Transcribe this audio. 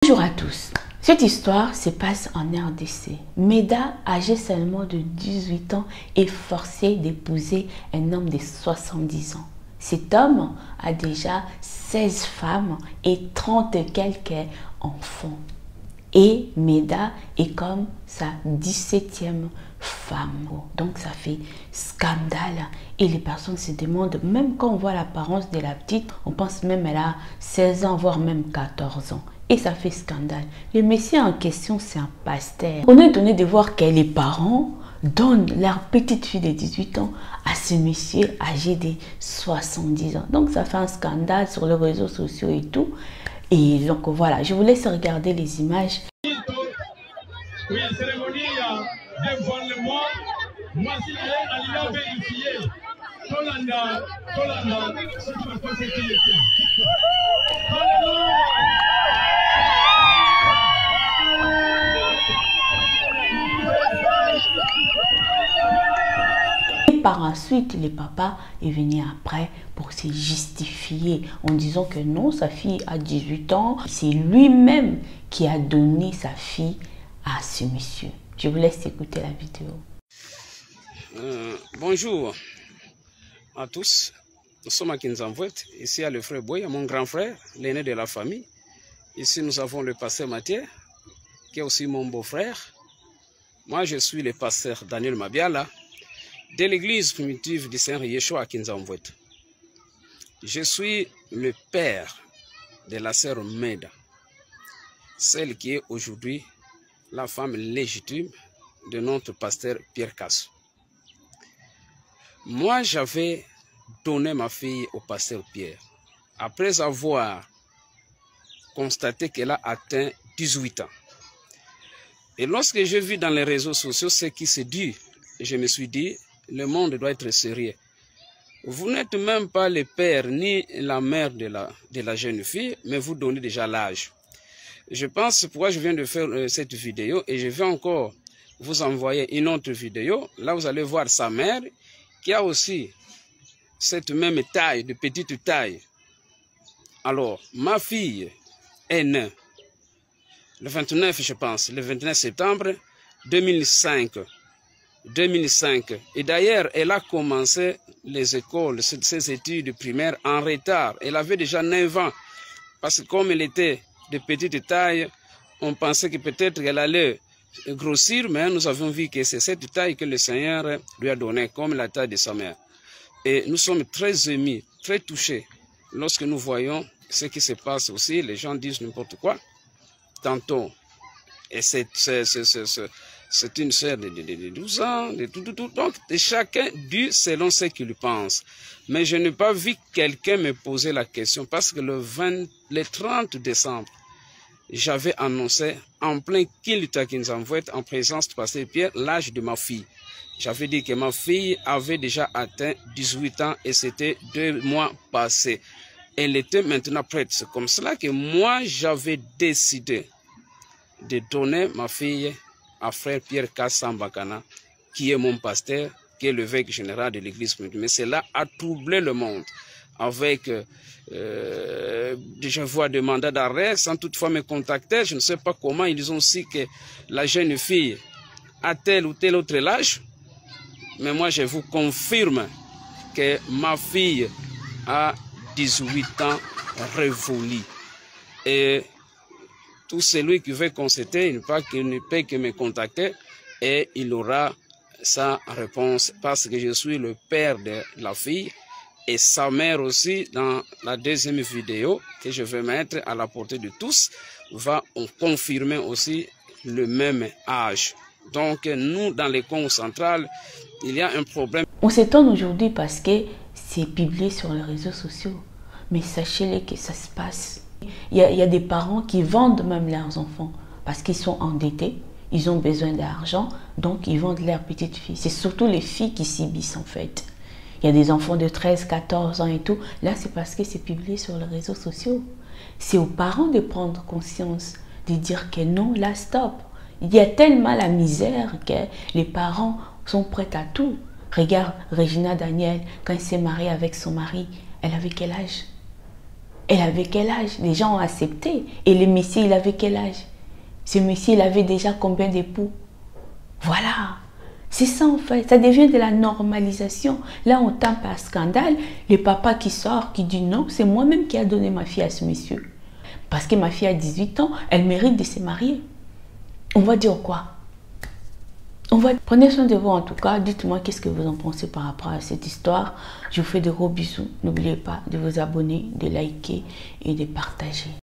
Bonjour à tous. Cette histoire se passe en RDC. Meda, âgé seulement de 18 ans, est forcé d'épouser un homme de 70 ans. Cet homme a déjà 16 femmes et 30 et quelques enfants. Et Meda est comme sa 17e femme. Donc ça fait scandale. Et les personnes se demandent, même quand on voit l'apparence de la petite, on pense même qu'elle a 16 ans, voire même 14 ans. Et ça fait scandale. Le monsieur en question, c'est un pasteur. On est étonné de voir que les parents donnent leur petite fille de 18 ans à ce monsieur âgé de 70 ans. Donc ça fait un scandale sur les réseaux sociaux et tout. Et donc voilà, je vous laisse regarder les images. Oui, cérémonie d'envoiement, moi si elle vérifié. Tolanda, c'est ma sécurité. Et par ensuite, le papa est venu après pour se justifier en disant que non, sa fille a 18 ans. C'est lui-même qui a donné sa fille à ce monsieur. Je vous laisse écouter la vidéo. Bonjour à tous. Nous sommes à Kinzamvouet. Ici, il y a le frère Boy, mon grand frère, l'aîné de la famille. Ici, nous avons le pasteur Mathieu, qui est aussi mon beau-frère. Moi, je suis le pasteur Daniel Mabiala, de l'église primitive du Seigneur Yeshua à Kinzamvouet. Je suis le père de la sœur Meda, celle qui est aujourd'hui la femme légitime de notre pasteur Pierre Cassou. Moi, j'avais donné ma fille au pasteur Pierre, après avoir constaté qu'elle a atteint 18 ans. Et lorsque j'ai vu dans les réseaux sociaux ce qui se dit, je me suis dit, le monde doit être sérieux. Vous n'êtes même pas le père ni la mère de la jeune fille, mais vous donnez déjà l'âge. Je pense pourquoi je viens de faire cette vidéo et je vais encore vous envoyer une autre vidéo. Là, vous allez voir sa mère qui a aussi cette même taille, de petite taille. Alors, ma fille est née le 29, je pense, le 29 septembre 2005. Et d'ailleurs, elle a commencé les écoles, ses études primaires en retard. Elle avait déjà 9 ans. Parce que comme elle était de petite taille, on pensait que peut-être qu'elle allait grossir, mais nous avons vu que c'est cette taille que le Seigneur lui a donnée, comme la taille de sa mère. Et nous sommes très émus, très touchés, lorsque nous voyons ce qui se passe aussi. Les gens disent n'importe quoi. Tantôt, et c'est une sœur de 12 ans, de tout. Donc, chacun dit selon ce qu'il pense. Mais je n'ai pas vu quelqu'un me poser la question parce que le 30 décembre, j'avais annoncé en plein culte à Kinzamvouet, en présence du pasteur Pierre, l'âge de ma fille. J'avais dit que ma fille avait déjà atteint 18 ans et c'était 2 mois passés. Elle était maintenant prête. C'est comme cela que moi, j'avais décidé de donner ma fille à frère Pierre Kassambakana, qui est mon pasteur, qui est l'évêque général de l'église. Mais cela a troublé le monde avec déjà voix de mandat d'arrêt, sans toutefois me contacter. Je ne sais pas comment ils ont su que la jeune fille a tel ou tel autre âge. Mais moi, je vous confirme que ma fille a 18 ans révolus. Et tout celui qui veut constater, il ne peut que me contacter et il aura sa réponse parce que je suis le père de la fille et sa mère aussi. Dans la deuxième vidéo que je vais mettre à la portée de tous, va confirmer aussi le même âge. Donc nous, dans les Congo central, il y a un problème. On s'étonne aujourd'hui parce que c'est publié sur les réseaux sociaux. Mais sachez-le que ça se passe. Il y a des parents qui vendent même leurs enfants parce qu'ils sont endettés, ils ont besoin d'argent, donc ils vendent leurs petites filles. C'est surtout les filles qui subissent en fait. Il y a des enfants de 13, 14 ans et tout. Là, c'est parce que c'est publié sur les réseaux sociaux. C'est aux parents de prendre conscience, de dire que non, là, stop. Il y a tellement la misère que les parents sont prêts à tout. Regarde Regina Daniel, quand elle s'est mariée avec son mari, elle avait quel âge? Elle avait quel âge? Les gens ont accepté. Et le monsieur, il avait quel âge? Ce monsieur, il avait déjà combien d'époux? Voilà. C'est ça en fait. Ça devient de la normalisation. Là, on tape par scandale. Le papa qui sort, qui dit non, c'est moi-même qui a donné ma fille à ce monsieur. Parce que ma fille a 18 ans, elle mérite de se marier. On va dire quoi? Prenez soin de vous en tout cas. Dites-moi qu'est-ce que vous en pensez par rapport à cette histoire. Je vous fais de gros bisous. N'oubliez pas de vous abonner, de liker et de partager.